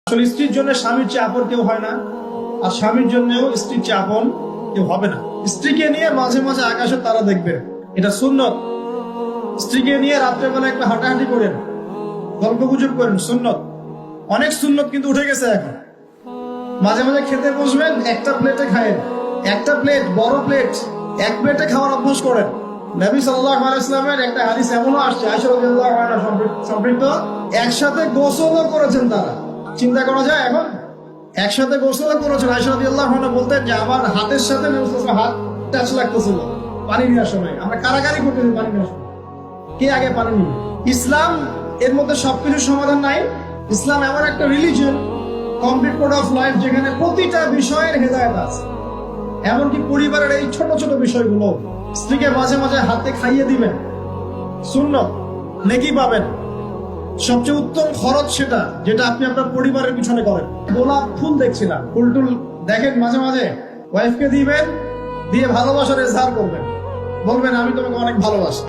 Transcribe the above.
আসলে স্ত্রীর জন্য স্বামীর চেয়ে আপন কেউ হয় না, আর স্বামীর জন্যও স্ত্রীর চেয়ে আপন কেউ হবে না। স্ত্রীকে নিয়ে মাঝে মাঝে আকাশের তারা দেখবেন, এটা সুন্নত। স্ত্রীকে নিয়ে রাত্রেবেলা একটু হাঁটাহাঁটি করেন, গল্প গুজব করেন, সুন্নত। অনেক সুন্নত কিন্তু উঠে গেছে এখন। মাঝে মাঝে খেতে বসবেন, একটা প্লেটে খায়েন, একটা প্লেট, বড় প্লেট, এক প্লেটে খাওয়ার অভ্যাস করেন। নবী সাল্লাল্লাহু আলাইহি ওয়াসাল্লামের একটা হাদিস এমনও আসছে, আয়েশা রাদিয়াল্লাহু আনহা সম্পৃক্ত, একসাথে গোসলও করেছেন তারা। চিন্তা করা যায় এখন? একসাথে গোসলও করেছেন। আয়েশা রাদিয়াল্লাহু আনহা বলতেন যে আমার হাতের সাথে নবী সাল্লাল্লাহু আলাইহি ওয়াসাল্লামের হাত টাচ লাগতেছিল পানি নেওয়ার সময়। আমরা কারাকারি করতেছি পানি নেওয়ার সময়, কে আগে পানি নিবে। ইসলাম এর মধ্যে সবকিছুর সমাধান নাই। ইসলাম এমন একটা religion, complete code of life, যেখানে প্রতিটা বিষয়ের হেদায়েত আছে। এমনকি পরিবারের এই ছোট ছোট বিষয়গুলো, স্ত্রীকে মাঝে মাঝে হাতে খাইয়ে দিবেন, সুন্নত, নেকি পাবেন। সবচেয়ে উত্তম খরচ সেটা, যেটা আপনি আপনার পরিবারের পিছনে করেন। গোলাপ ফুল দেখছিলাম, ফুল টুল দেখেন, মাঝে মাঝে ওয়াইফকে দিবেন, দিয়ে ভালোবাসার এজহার করবেন, বলবেন আমি তোমাকে অনেক ভালোবাসি।